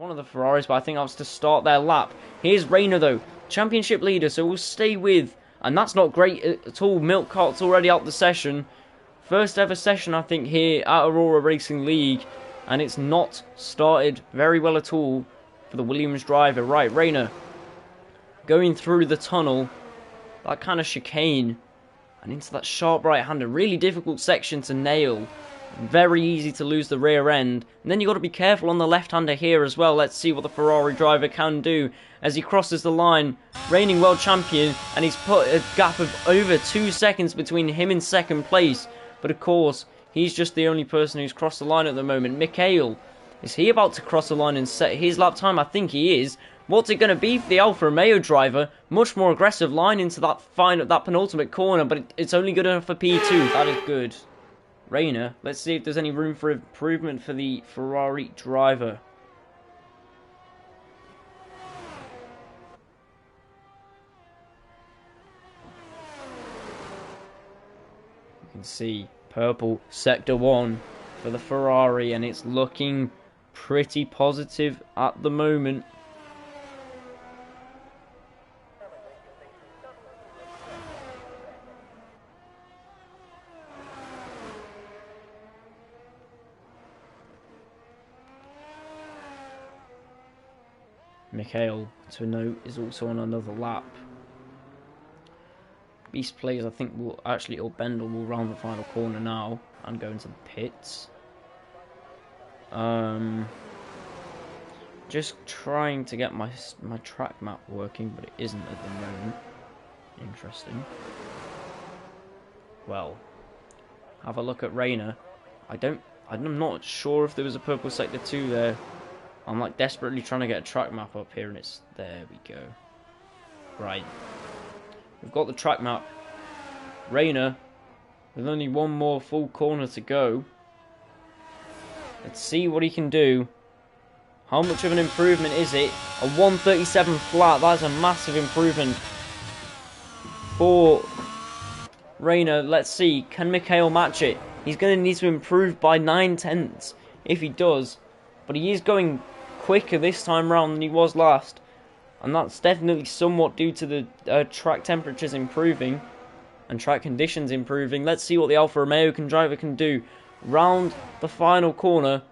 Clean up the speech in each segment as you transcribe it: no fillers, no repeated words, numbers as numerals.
one of the Ferraris, but I think that was to start their lap. Here's Rayner, though, championship leader, so we'll stay with, and that's not great at all. Milk Cart's already out the session. First ever session, I think, here at Aurora Racing League, and it's not started very well at all for the Williams driver. Right, Rayner going through the tunnel, that kind of chicane, and into that sharp right-hander. Really difficult section to nail. Very easy to lose the rear end. And then you've got to be careful on the left-hander here as well. Let's see what the Ferrari driver can do as he crosses the line. Reigning world champion, and he's put a gap of over 2 seconds between him and second place. But of course, he's just the only person who's crossed the line at the moment. Mikhail, is he about to cross the line and set his lap time? I think he is. What's it going to be for the Alfa Romeo driver? Much more aggressive line into that penultimate corner, but it's only good enough for P2. That is good. Rayner, let's see if there's any room for improvement for the Ferrari driver. You can see purple sector 1 for the Ferrari, and it's looking pretty positive at the moment. Mikhail, to note, is also on another lap. Beast Players, I think, will Bendel will round the final corner now and go into the pits. Just trying to get my track map working, but it isn't at the moment. Interesting. Well, have a look at Rayner. I'm not sure if there was a purple sector 2 there. I'm like desperately trying to get a track map up here, and it's there we go. Right, we've got the track map. Rayner with only one more full corner to go. Let's see what he can do. How much of an improvement is it? A 137 flat. That's a massive improvement for Rayner. Let's see, can Mikhail match it? He's going to need to improve by 9/10 if he does, but he is going quicker this time round than he was last, and that's definitely somewhat due to the track temperatures improving and track conditions improving. Let's see what the Alfa Romeo driver can do. Round the final corner,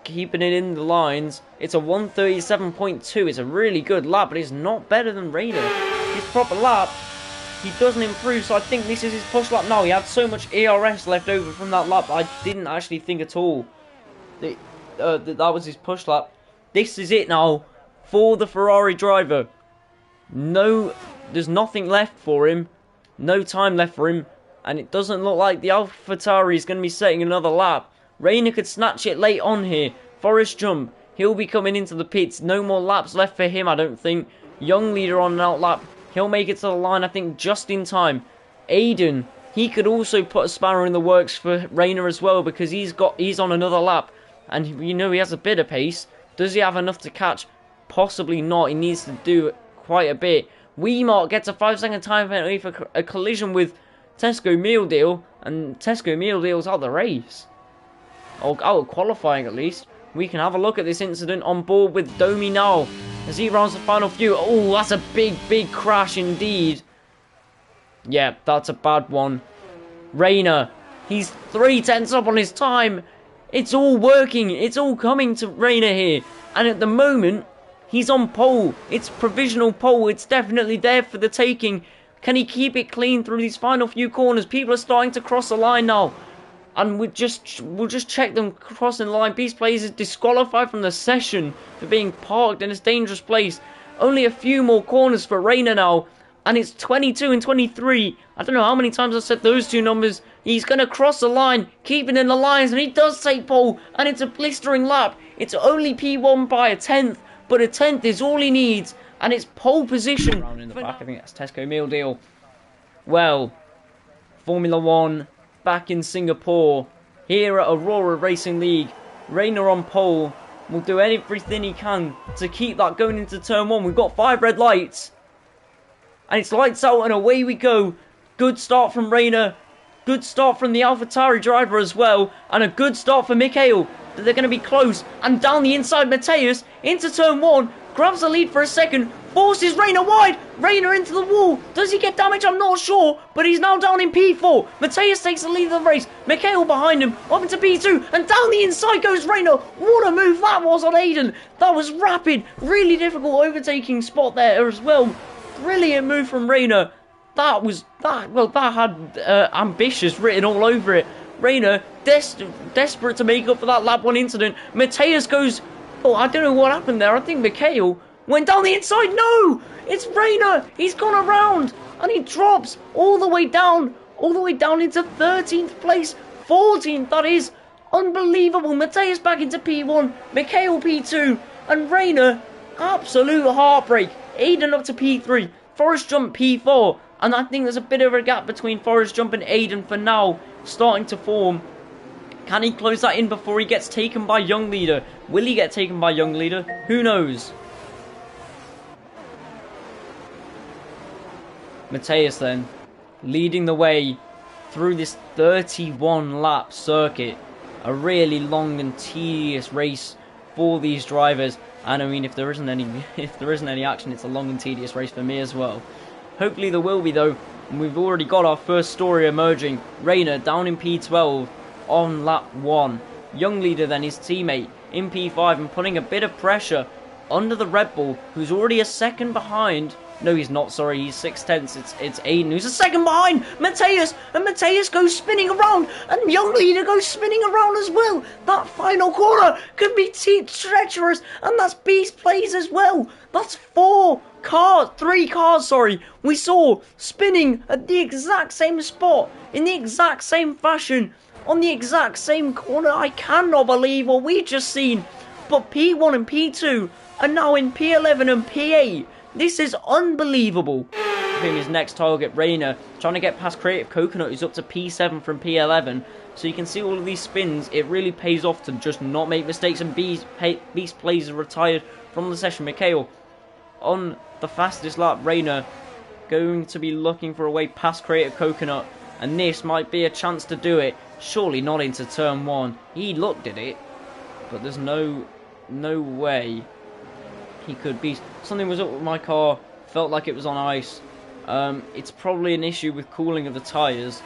keeping it in the lines. It's a 137.2. It's a really good lap, but it's not better than Rayner. His proper lap, he doesn't improve, so I think this is his push lap now. He had so much ERS left over from that lap, I didn't actually think at all that was his push lap. This is it now for the Ferrari driver. No, there's nothing left for him. No time left for him. And it doesn't look like the AlphaTauri is going to be setting another lap. Rayner could snatch it late on here. Forest jump. He'll be coming into the pits. No more laps left for him, I don't think. Young leader on an out lap. He'll make it to the line, I think, just in time. Aiden, he could also put a spanner in the works for Rayner as well, because he's on another lap. And you know he has a bit of pace. Does he have enough to catch? Possibly not. He needs to do quite a bit. Weemark gets a 5-second time penalty for a collision with Tesco Mealdeal, and Tesco Mealdeal's out of the race. Or out of qualifying at least. We can have a look at this incident on board with Domi now as he rounds the final few. Oh, that's a big crash indeed. Yeah, that's a bad one. Rayner, he's 3/10 up on his time. It's all working. It's all coming to Rayner here. And at the moment, he's on pole. It's provisional pole. It's definitely there for the taking. Can he keep it clean through these final few corners? People are starting to cross the line now. And we'll just check them crossing the line. Beast Players is disqualified from the session for being parked in this dangerous place. Only a few more corners for Rayner now. And it's 22 and 23. I don't know how many times I've said those two numbers. He's going to cross the line, keeping in the lines, and he does take pole. And it's a blistering lap. It's only P1 by a 10th, but a 10th is all he needs. And it's pole position. Around in the back, I think that's Tesco Mealdeal. Well, Formula 1 back in Singapore. Here at Aurora Racing League. Rayner on pole. Will do everything he can to keep that going into turn 1. We've got 5 red lights. And it's lights out and away we go. Good start from Rayner. Good start from the AlphaTauri driver as well. And a good start for Mikhail. that they're going to be close. And down the inside, Mateus into turn 1, grabs the lead for a second, forces Reina wide. Reina into the wall. Does he get damage? I'm not sure, but he's now down in P4. Mateus takes the lead of the race. Mikhail behind him, up into P2, and down the inside goes Reina. What a move that was on Aiden. That was rapid, really difficult overtaking spot there as well. Brilliant move from Reina. That had ambitious written all over it. Reina, desperate to make up for that lap 1 incident. Mateus goes, oh, I don't know what happened there. I think Mikhail went down the inside. No, it's Reina. He's gone around, and he drops all the way down into 13th place, 14th, that is. Unbelievable. Mateus back into P1, Mikhail P2, and Reina, absolute heartbreak. Aiden up to P3, Forrest Jump P4, and I think there's a bit of a gap between Forrest Jump and Aiden for now, starting to form. Can he close that in before he gets taken by Young Leader? Will he get taken by Young Leader? Who knows? Mateus then, leading the way through this 31 lap circuit. A really long and tedious race for these drivers. And I mean, if there isn't any action, it's a long and tedious race for me as well. Hopefully there will be though. And we've already got our first story emerging. Reina down in P12 on lap 1. Young Leader then, his teammate, in P5 and putting a bit of pressure under the Red Bull, who's already a second behind. No, he's not, sorry, he's 6/10. It's Aiden who's a second behind Mateus, and Mateus goes spinning around, and Young Leader goes spinning around as well. That final corner could be treacherous, and that's Beast Plays as well. That's 3 cars, sorry, we saw spinning at the exact same spot, in the exact same fashion, on the exact same corner. I cannot believe what we've just seen. But P1 and P2 are now in P11 and P8. This is unbelievable. His next target, Reina, trying to get past Creative Coconut, who's up to P7 from P11. So you can see all of these spins. It really pays off to just not make mistakes. And Beast Plays are retired from the session. Mikhail on the fastest lap. Reina going to be looking for a way past Creative Coconut. And this might be a chance to do it. Surely not into turn 1. He looked at it, but there's no way he could be. Something was up with my car, felt like it was on ice. It's probably an issue with cooling of the tyres,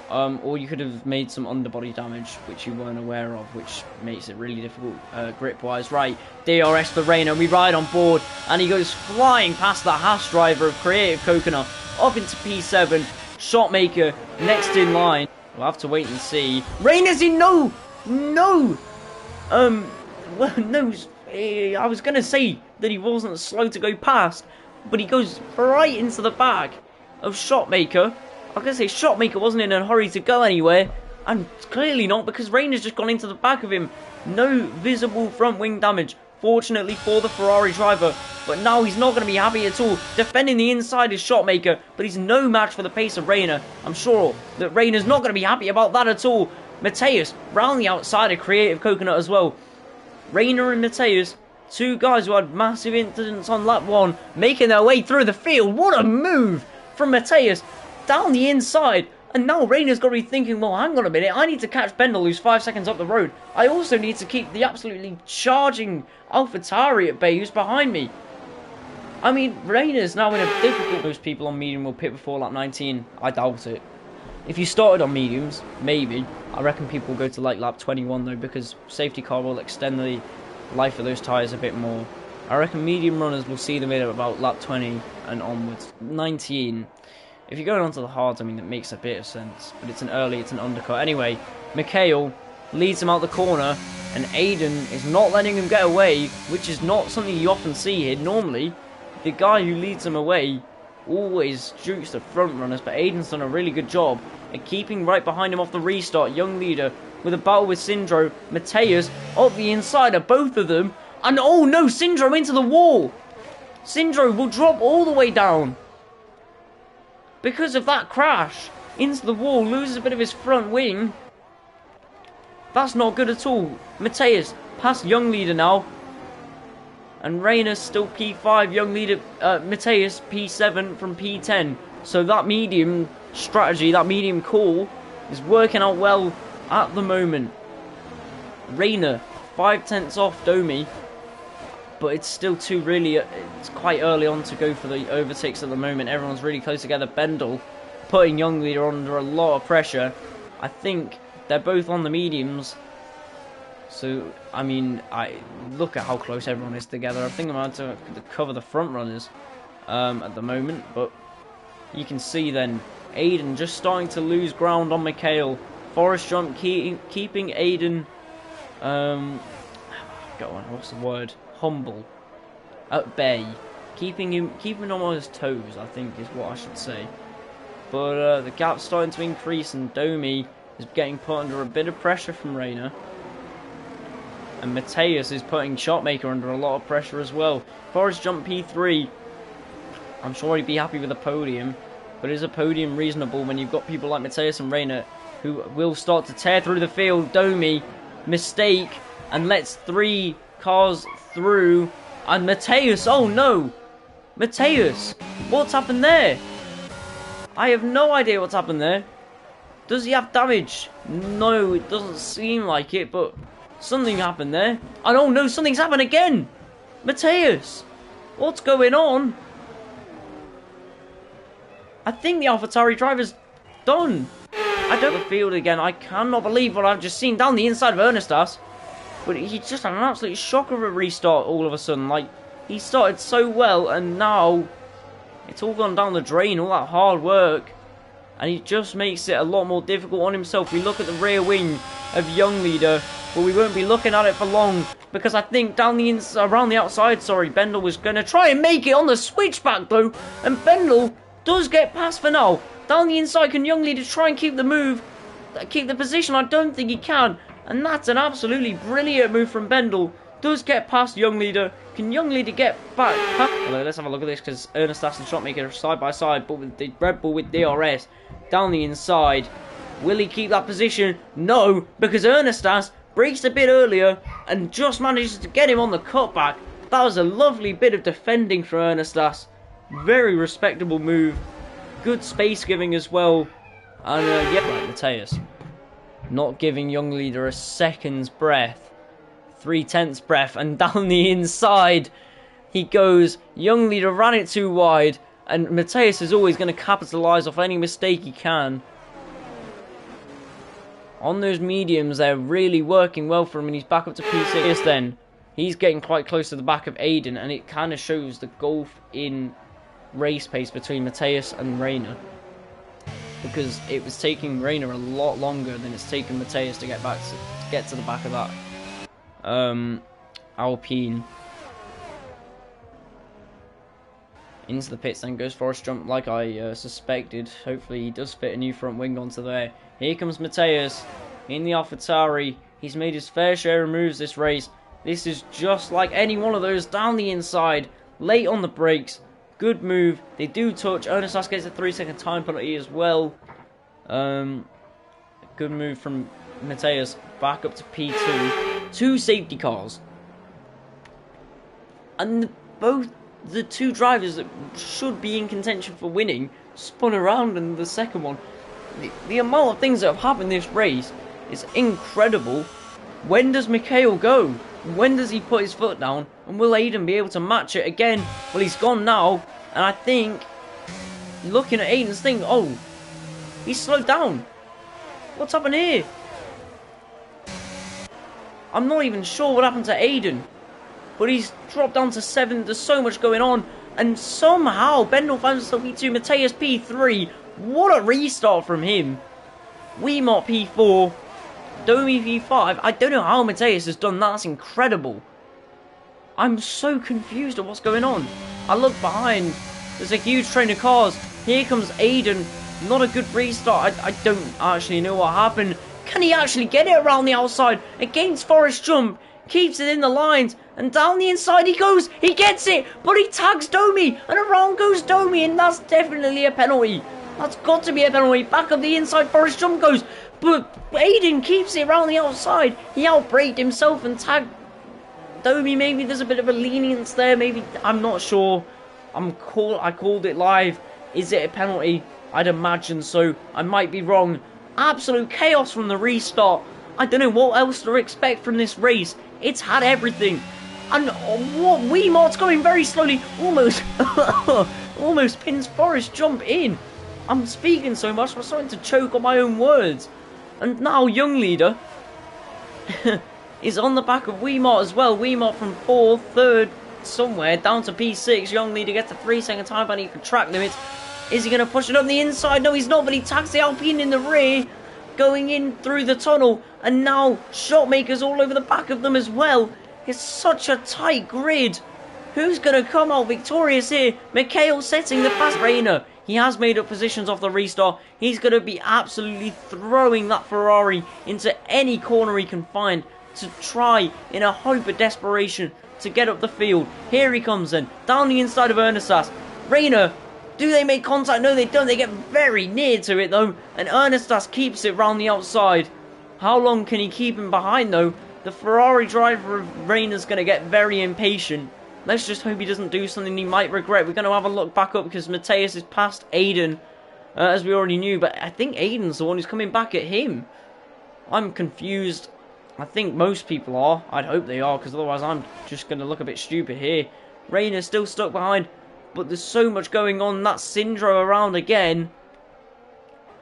or you could have made some underbody damage which you weren't aware of, which makes it really difficult grip wise. Right, DRS for Reina, we ride on board, and he goes flying past the Haas driver of Creative Coconut up into P7. Shotmaker next in line. We'll have to wait and see. Reina's in. No, well, no, I was going to say that he wasn't slow to go past, but he goes right into the back of Shotmaker. I was going to say Shotmaker wasn't in a hurry to go anywhere, and clearly not, because Reina's just gone into the back of him. No visible front wing damage, fortunately for the Ferrari driver, but now he's not going to be happy at all. Defending the inside is Shotmaker, but he's no match for the pace of Reina. I'm sure that Reina's not going to be happy about that at all. Mateus round the outside of Creative Coconut as well. Reina and Mateus, two guys who had massive incidents on lap 1, making their way through the field. What a move from Mateus down the inside. And now Reina's got to be thinking, well, hang on a minute, I need to catch Bendel, who's 5 seconds up the road. I also need to keep the absolutely charging AlphaTauri at bay, who's behind me. I mean, Reina's now in a difficult. Most people on medium will pit before lap 19. I doubt it. If you started on mediums, maybe. I reckon people will go to like lap 21 though, because safety car will extend the life of those tyres a bit more. I reckon medium runners will see them in about lap 20 and onwards. 19. If you're going onto the hards, I mean, it makes a bit of sense. But it's an undercut. Anyway, Mikhail leads him out the corner, and Aiden is not letting him get away, which is not something you often see here. Normally, the guy who leads him away always shoots the front runners, but Aiden's done a really good job at keeping right behind him off the restart. Young Leader with a battle with Syndro. Mateus up the inside of both of them. And oh no, Syndro into the wall. Syndro will drop all the way down because of that crash into the wall, loses a bit of his front wing. That's not good at all. Mateus past Young Leader now, and Reina's still P5. Young Leader, Mateus P7 from P10. So that medium strategy, that medium call, is working out well at the moment. Reina 5/10 off Domi, but it's still it's quite early on to go for the overtakes at the moment. Everyone's really close together. Bendel putting Young Leader under a lot of pressure. I think they're both on the mediums. So, I mean, look at how close everyone is together. I think I'm about to cover the front runners at the moment, but you can see then Aiden just starting to lose ground on Mikhail. Forest Jump keeping Aiden, what's the word? Humble, at bay, keeping him on his toes, I think is what I should say. But the gap's starting to increase, and Domi is getting put under a bit of pressure from Reina. And Mateus is putting Shotmaker under a lot of pressure as well. Forest Jump P3, I'm sure he'd be happy with a podium, but is a podium reasonable when you've got people like Mateus and Reina who will start to tear through the field? Domi, mistake, and lets 3 cars through. And Mateus, oh no! Mateus, what's happened there? I have no idea what's happened there. Does he have damage? No, it doesn't seem like it, but something happened there. I don't know, something's happened again! Mateus, what's going on? I think the AlphaTauri driver's done. I don't the field again. I cannot believe what I've just seen down the inside of Ernestas. But he just had an absolute shock of a restart all of a sudden. Like, he started so well, and now it's all gone down the drain, all that hard work. And he just makes it a lot more difficult on himself. We look at the rear wing of Young Leader, but we won't be looking at it for long, because I think around the outside, Bendel was going to try and make it on the switchback though, and Bendel does get past for now. Down the inside, can Young Leader try and keep the position? I don't think he can, and that's an absolutely brilliant move from Bendel. Does get past Young Leader. Can Young Leader get back? Well, let's have a look at this, because Ernestas and Shotmaker are side by side, but with the Red Bull with DRS down the inside. Will he keep that position? No, because Ernestas brakes a bit earlier and just manages to get him on the cutback. That was a lovely bit of defending from Ernestas. Very respectable move. Good space giving as well. And yeah, right, Mateus not giving Young Leader a second's breath. 3/10 breath, and down the inside he goes. Young Leader ran it too wide, and Mateus is always going to capitalise off any mistake he can. On those mediums, they're really working well for him, and he's back up to P6 then. He's getting quite close to the back of Aiden, and it kind of shows the gulf in race pace between Mateus and Reina, because it was taking Reina a lot longer than it's taken Mateus to get to the back of that Alpine. Into the pits then goes Forest Jump, like I suspected. Hopefully he does fit a new front wing onto there. Here comes Mateus in the AlphaTauri. He's made his fair share of moves this race. This is just like any one of those, down the inside, late on the brakes. Good move. They do touch. Ernestas gets a 3-second time penalty as well. Good move from Mateus. Back up to P2. 2 safety cars. And both the 2 drivers that should be in contention for winning spun around in the second one. The amount of things that have happened this race is incredible. When does Mikhail go? When does he put his foot down? And will Aiden be able to match it again? Well, he's gone now. And I think, looking at Aiden's thing, oh, he's slowed down. What's happened here? I'm not even sure what happened to Aiden. But he's dropped down to 7th. There's so much going on. And somehow, Bendel finds himself P2, Mateus P3. What a restart from him. Weemont P4. Domi P5. I don't know how Mateus has done that. That's incredible. I'm so confused at what's going on. I look behind. There's a huge train of cars. Here comes Aiden. Not a good restart. I don't actually know what happened. Can he actually get it around the outside against Forest Jump? Keeps it in the lines. And down the inside he goes. He gets it. But he tags Domi. And around goes Domi. And that's definitely a penalty. That's got to be a penalty. Back up the inside. Forest Jump goes. But Aiden keeps it around the outside. He outbraked himself and tagged Domi. Maybe there's a bit of a lenience there. Maybe. I'm not sure. I called it live. Is it a penalty? I'd imagine so. I might be wrong. Absolute chaos from the restart. I don't know what else to expect from this race. It's had everything. And what Weemart's going very slowly, almost, almost pins Forrest Jump in. I'm speaking so much, I'm starting to choke on my own words. And now Young Leader is on the back of Weemart as well. Weemart from 4th, 3rd, somewhere, down to P6. Young Leader gets a 3-second time penalty for track limits. Is he going to push it up the inside? No, he's not, but he tags the Alpine in the rear, going in through the tunnel. And now Shotmaker's all over the back of them as well. It's such a tight grid. Who's going to come out victorious here? Mikhail setting the fast Rayner. He has made up positions off the restart. He's going to be absolutely throwing that Ferrari into any corner he can find to try, in a hope of desperation, to get up the field. Here he comes then, down the inside of Ernestas. Rayner, do they make contact? No, they don't. They get very near to it though, and Ernestas keeps it round the outside. How long can he keep him behind though? The Ferrari driver of Rayner's going to get very impatient. Let's just hope he doesn't do something he might regret. We're going to have a look back up because Mateus is past Aiden, as we already knew. But I think Aiden's the one who's coming back at him. I'm confused. I think most people are. I'd hope they are, because otherwise I'm just going to look a bit stupid here. Rayner's still stuck behind, but there's so much going on. That's Sindro around again.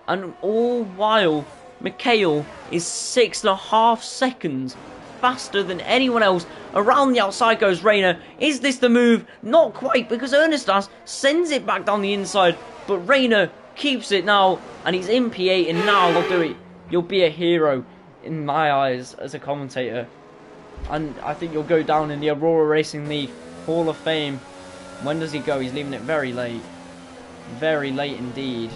And all while, Mikhail is 6.5 seconds faster than anyone else. Around the outside goes Rayner. Is this the move? Not quite, because Ernestas sends it back down the inside, but Rayner keeps it now, and he's in P8, and now he'll do it. You'll be a hero in my eyes as a commentator, and I think you'll go down in the Aurora Racing League Hall of Fame. When does he go? He's leaving it very late indeed.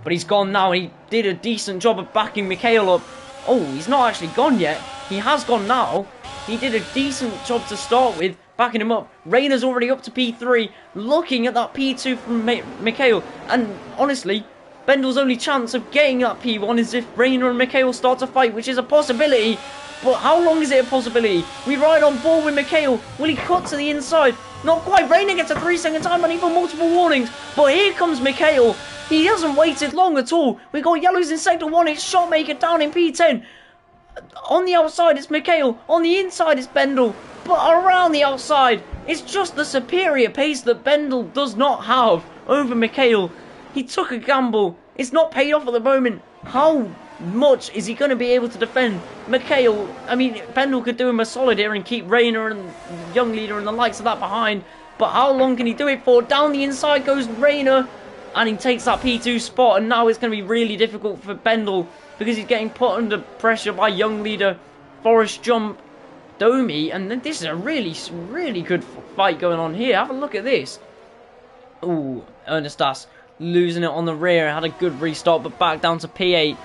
But he's gone now, and he did a decent job of backing Mikhail up. Oh, he's not actually gone yet. He has gone now. He did a decent job to start with, backing him up. Rayner's already up to P3, looking at that P2 from Mikhail. And honestly, Bendel's only chance of getting that P1 is if Rayner and Mikhail start to fight, which is a possibility. But how long is it a possibility? We ride on board with Mikhail. Will he cut to the inside? Not quite. Rayner gets a 3-second time and even multiple warnings. But here comes Mikhail. He hasn't waited long at all. We got yellows in sector 1. It's Shotmaker down in P10. On the outside, it's Mikhail. On the inside, it's Bendel. But around the outside, it's just the superior pace that Bendel does not have over Mikhail. He took a gamble. It's not paid off at the moment. How much is he going to be able to defend Mikhail? I mean, Bendel could do him a solid here and keep Rayner and Young Leader and the likes of that behind. But how long can he do it for? Down the inside goes Rayner. And he takes that P2 spot, and now it's going to be really difficult for Bendel because he's getting put under pressure by Young Leader, Forrest Jump, Domi, and this is a really good fight going on here. Have a look at this. Ooh, Ernestas losing it on the rear. Had a good restart, but back down to P8.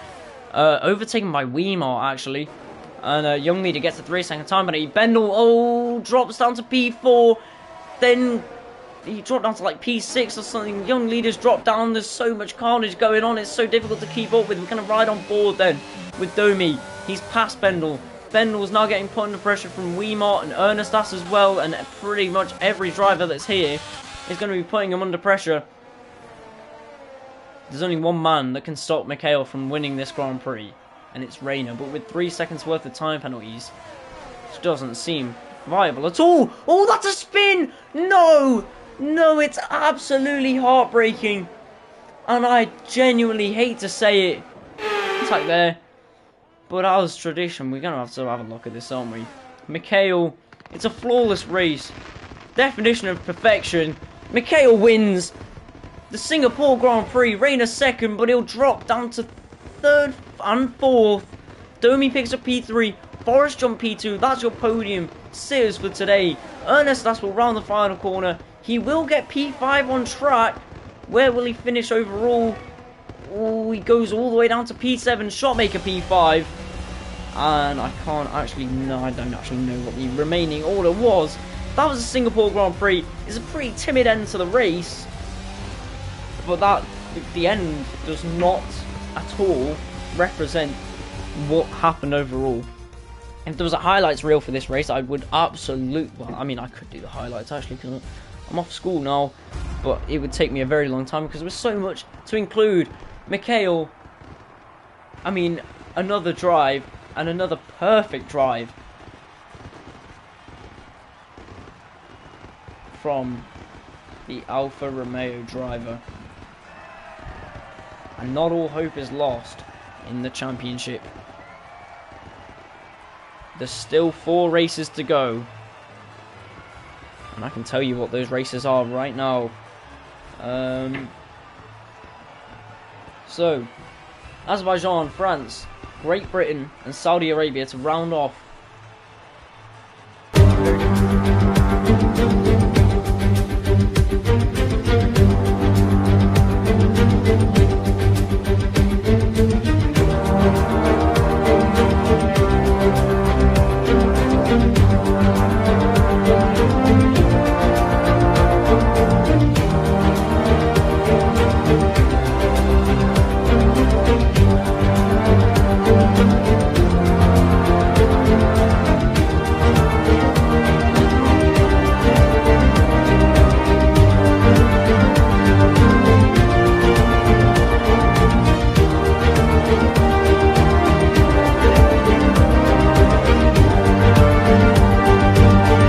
Overtaken by Weimar, actually. And Young Leader gets a 3-second time penalty. Bendel, drops down to P4. Then he dropped down to like P6 or something. Young Leader's dropped down. There's so much carnage going on. It's so difficult to keep up with. We're going to ride on board then with Domi. He's past Bendel. Bendel's now getting put under pressure from Weimart and Ernestas as well. And pretty much every driver that's here is going to be putting him under pressure. There's only one man that can stop Mikhail from winning this Grand Prix. And it's Rayner. But with 3 seconds worth of time penalties, which doesn't seem viable at all. Oh, that's a spin! No! No, it's absolutely heartbreaking. And I genuinely hate to say it. It's like there. But as tradition, we're going to have a look at this, aren't we? Mikhail, it's a flawless race. Definition of perfection. Mikhail wins the Singapore Grand Prix. Rayner second, but he'll drop down to 3rd and 4th. Domi picks up P3. Forrest Jump P2. That's your podium sitters for today. Ernestas will round the final corner. He will get P5 on track. Where will he finish overall? Oh, he goes all the way down to P7. Shotmaker P5. And I don't actually know what the remaining order was. That was a Singapore Grand Prix. It's a pretty timid end to the race. But the end does not at all represent what happened overall. If there was a highlights reel for this race, I would absolutely... Well, I mean, I could do the highlights, actually, because I'm off school now. But it would take me a very long time, because there was so much to include. Mikhail, I mean, another drive, and another perfect drive. from the Alfa Romeo driver. And not all hope is lost in the championship. There's still 4 races to go. And I can tell you what those races are right now. So, Azerbaijan, France, Great Britain and Saudi Arabia to round off